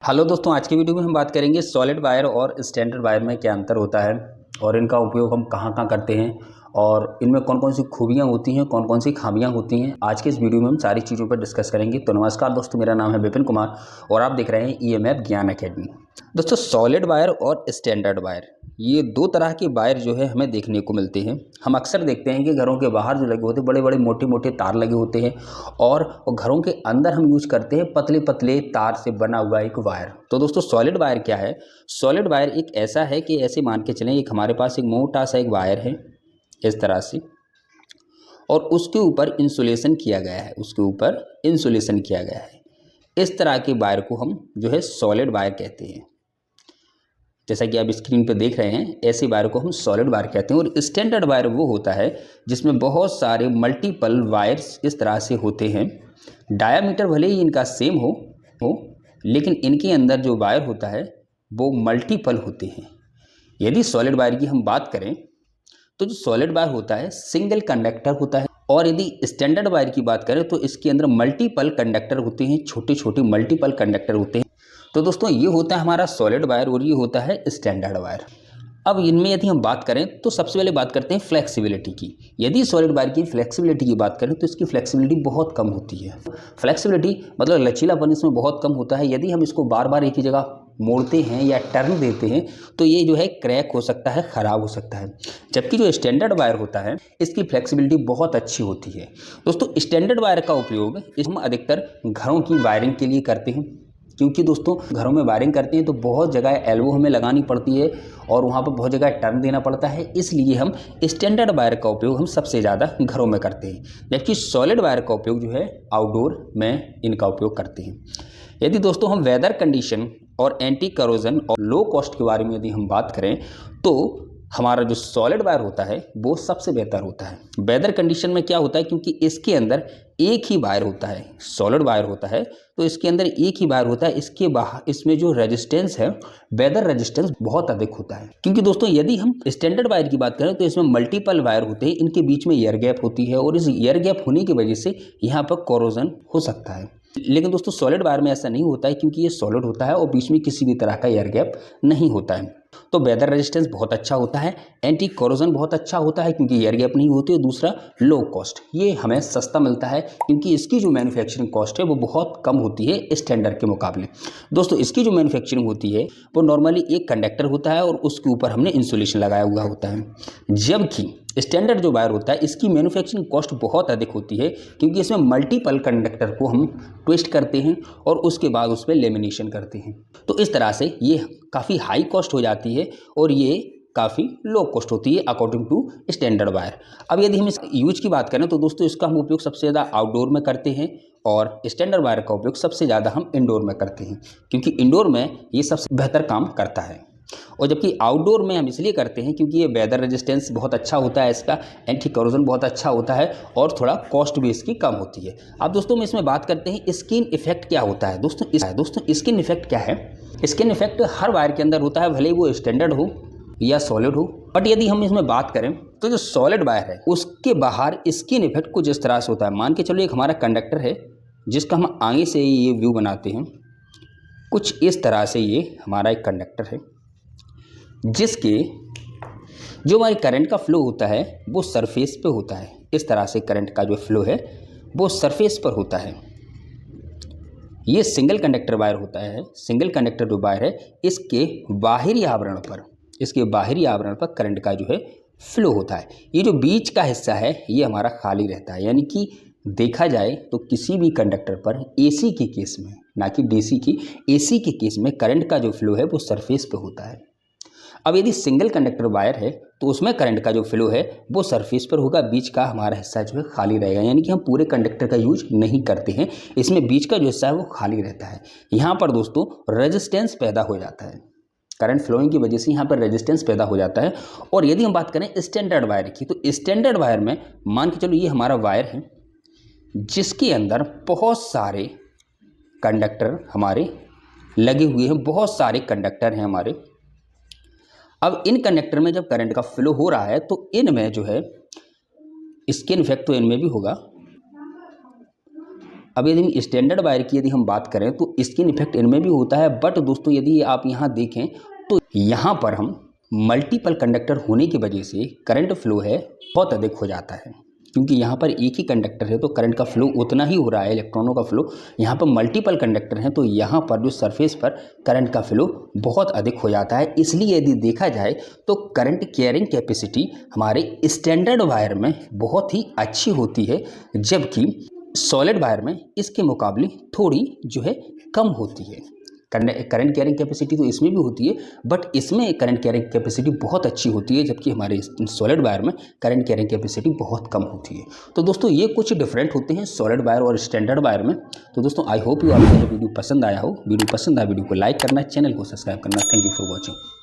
Hello दोस्तों, आज की वीडियो में हम बात करेंगे सॉलिड वायर और स्टैंडर्ड वायर में क्या अंतर होता है और इनका उपयोग हम कहाँ कहाँ करते हैं और इनमें कौन कौन सी खूबियाँ होती हैं, कौन कौन सी खामियाँ होती हैं। आज के इस वीडियो में हम सारी चीज़ों पर डिस्कस करेंगे। तो नमस्कार दोस्तों, मेरा नाम है विपिन कुमार और आप देख रहे हैं EMF ज्ञान अकेडमी। दोस्तों, सॉलिड वायर और स्टैंडर्ड वायर, ये दो तरह के वायर जो है हमें देखने को मिलते हैं। हम अक्सर देखते हैं कि घरों के बाहर जो लगे होते हैं बड़े बड़े मोटे मोटे तार लगे होते हैं और घरों के अंदर हम यूज करते हैं पतले पतले तार से बना हुआ एक वायर। तो दोस्तों, सॉलिड वायर क्या है? सॉलिड वायर एक ऐसा है कि ऐसे मान के चलें, एक हमारे पास एक मोटा सा एक वायर है इस तरह से, और उसके ऊपर इंसुलेशन किया गया है, उसके ऊपर इंसुलेशन किया गया है। इस तरह के वायर को हम जो है सॉलिड वायर कहते हैं। जैसा कि आप स्क्रीन पे देख रहे हैं, ऐसे वायर को हम सॉलिड वायर कहते हैं। और स्टैंडर्ड वायर वो होता है जिसमें बहुत सारे मल्टीपल वायर्स इस तरह से होते हैं। डायामीटर भले ही इनका सेम हो लेकिन इनके अंदर जो वायर होता है वो मल्टीपल होते हैं। यदि सॉलिड वायर की हम बात करें तो जो सॉलिड वायर होता है सिंगल कंडक्टर होता है, और यदि स्टैंडर्ड वायर की बात करें तो इसके अंदर मल्टीपल कंडक्टर होते हैं, छोटे छोटे मल्टीपल कंडक्टर होते हैं। तो दोस्तों, ये होता है हमारा सॉलिड वायर और ये होता है स्टैंडर्ड वायर। अब इनमें यदि हम बात करें तो सबसे पहले बात करते हैं फ्लेक्सिबिलिटी की। यदि सॉलिड वायर की फ्लेक्सिबिलिटी की बात करें तो इसकी फ्लेक्सिबिलिटी बहुत कम होती है। फ्लेक्सिबिलिटी मतलब लचीलापन इसमें बहुत कम होता है। यदि हम इसको बार बार एक ही जगह मोड़ते हैं या टर्न देते हैं तो ये जो है क्रैक हो सकता है, ख़राब हो सकता है। जबकि जो स्टैंडर्ड वायर होता है इसकी फ्लेक्सिबिलिटी बहुत अच्छी होती है। दोस्तों, स्टैंडर्ड वायर का उपयोग हम अधिकतर घरों की वायरिंग के लिए करते हैं, क्योंकि दोस्तों घरों में वायरिंग करते हैं तो बहुत जगह एल्बो हमें लगानी पड़ती है और वहाँ पर बहुत जगह टर्न देना पड़ता है। इसलिए हम स्टैंडर्ड वायर का उपयोग हम सबसे ज़्यादा घरों में करते हैं, जबकि सॉलिड वायर का उपयोग जो है आउटडोर में इनका उपयोग करते हैं। यदि दोस्तों हम वेदर कंडीशन और एंटी करोजन और लो कॉस्ट के बारे में यदि हम बात करें तो हमारा जो सॉलिड वायर होता है वो सबसे बेहतर होता है। वेदर कंडीशन में क्या होता है, क्योंकि इसके अंदर एक ही वायर होता है, सॉलिड वायर होता है तो इसके अंदर एक ही वायर होता है। इसके बाहर इसमें जो रेजिस्टेंस है, वेदर रेजिस्टेंस बहुत अधिक होता है। क्योंकि दोस्तों यदि हम स्टैंडर्ड वायर की बात करें तो इसमें मल्टीपल वायर होते हैं, इनके बीच में एयर गैप होती है और इस एयर गैप होने की वजह से यहाँ पर कोरोजन हो सकता है। लेकिन दोस्तों सॉलिड वायर में ऐसा नहीं होता है, क्योंकि ये सॉलिड होता है और बीच में किसी भी तरह का एयर गैप नहीं होता है। तो वेदर रेजिस्टेंस बहुत अच्छा होता है, एंटी कोरोजन बहुत अच्छा होता है क्योंकि एयर गैप नहीं होती है। दूसरा लो कॉस्ट, ये हमें सस्ता मिलता है क्योंकि इसकी जो मैन्युफैक्चरिंग कॉस्ट है वो बहुत कम होती है स्टैंडर्ड के मुकाबले। दोस्तों, इसकी जो मैन्युफैक्चरिंग होती है वो नॉर्मली एक कंडक्टर होता है और उसके ऊपर हमने इंसुलेशन लगाया हुआ होता है। जबकि स्टैंडर्ड जो वायर होता है इसकी मैन्युफैक्चरिंग कॉस्ट बहुत अधिक होती है, क्योंकि इसमें मल्टीपल कंडक्टर को हम ट्विस्ट करते हैं और उसके बाद उस पर लेमिनेशन करते हैं। तो इस तरह से ये काफ़ी हाई कॉस्ट हो जाती है और ये काफ़ी लो कॉस्ट होती है अकॉर्डिंग टू स्टैंडर्ड वायर। अब यदि हम इस यूज की बात करें तो दोस्तों इसका हम उपयोग सबसे ज़्यादा आउटडोर में करते हैं और स्टैंडर्ड वायर का उपयोग सबसे ज़्यादा हम इंडोर में करते हैं, क्योंकि इंडोर में ये सबसे बेहतर काम करता है। और जबकि आउटडोर में हम इसलिए करते हैं क्योंकि ये वेदर रेजिस्टेंस बहुत अच्छा होता है, इसका एंटी कोरोजन बहुत अच्छा होता है और थोड़ा कॉस्ट भी इसकी कम होती है। अब दोस्तों हम इसमें बात करते हैं स्किन इफेक्ट क्या होता है। दोस्तों स्किन इफेक्ट क्या है? स्किन इफेक्ट हर वायर के अंदर होता है, भले ही वो स्टैंडर्ड हो या सॉलिड हो। बट यदि हम इसमें बात करें तो जो सॉलिड वायर है उसके बाहर स्किन इफेक्ट कुछ इस तरह से होता है। मान के चलो एक हमारा कंडक्टर है जिसका हम आगे से ये व्यू बनाते हैं। कुछ इस तरह से ये हमारा एक कंडक्टर है जिसके जो हमारे करंट का फ्लो होता है वो सरफेस पे होता है। इस तरह से करंट का जो फ्लो है वो सरफेस पर होता है। ये सिंगल कंडक्टर वायर होता है। सिंगल कंडक्टर जो वायर है इसके बाहरी आवरण पर करंट का जो है फ्लो होता है। ये जो बीच का हिस्सा है ये हमारा खाली रहता है। यानी कि देखा जाए तो किसी भी कंडक्टर पर AC के केस में, ना कि DC की, AC के केस में करंट का जो फ्लो है वो सरफेस पे होता है। अब यदि सिंगल कंडक्टर वायर है तो उसमें करंट का जो फ्लो है वो सरफेस पर होगा, बीच का हमारा हिस्सा जो है खाली रहेगा। यानी कि हम पूरे कंडक्टर का यूज नहीं करते हैं, इसमें बीच का जो हिस्सा है वो खाली रहता है। यहाँ पर दोस्तों रेजिस्टेंस पैदा हो जाता है, करंट फ्लोइंग की वजह से यहाँ पर रेजिस्टेंस पैदा हो जाता है। और यदि हम बात करें स्टैंडर्ड वायर की तो स्टैंडर्ड वायर में मान के चलो ये हमारा वायर है जिसके अंदर बहुत सारे कंडक्टर हमारे लगे हुए हैं, बहुत सारे कंडक्टर हैं हमारे। अब इन कंडक्टर में जब करंट का फ्लो हो रहा है तो इनमें जो है स्किन इफेक्ट तो इनमें भी होगा। अब यदि हम स्टैंडर्ड वायर की यदि हम बात करें तो स्किन इफेक्ट इनमें भी होता है, बट दोस्तों यदि आप यहाँ देखें तो यहाँ पर हम मल्टीपल कंडक्टर होने की वजह से करंट फ्लो है बहुत अधिक हो जाता है, क्योंकि यहाँ पर एक ही कंडक्टर है तो करंट का फ्लो उतना ही हो रहा है, इलेक्ट्रॉनों का फ्लो। यहाँ पर मल्टीपल कंडक्टर हैं तो यहाँ पर जो सरफेस पर करंट का फ्लो बहुत अधिक हो जाता है। इसलिए यदि देखा जाए तो करंट कैरिंग कैपेसिटी हमारे स्टैंडर्ड वायर में बहुत ही अच्छी होती है, जबकि सॉलिड वायर में इसके मुकाबले थोड़ी जो है कम होती है। करंट कैरिंग कैपेसिटी तो इसमें भी होती है, बट इसमें करंट कैरिंग कैपेसिटी बहुत अच्छी होती है, जबकि हमारे सॉलिड वायर में करंट कैरिंग कैपेसिटी बहुत कम होती है। तो दोस्तों ये कुछ डिफरेंट होते हैं सॉलिड वायर और स्टैंडर्ड वायर में। तो दोस्तों आई होप यू आपको ये वीडियो पसंद आया हो। वीडियो पसंद आया वीडियो को लाइक करना, चैनल को सब्सक्राइब करना। Thank you for watching.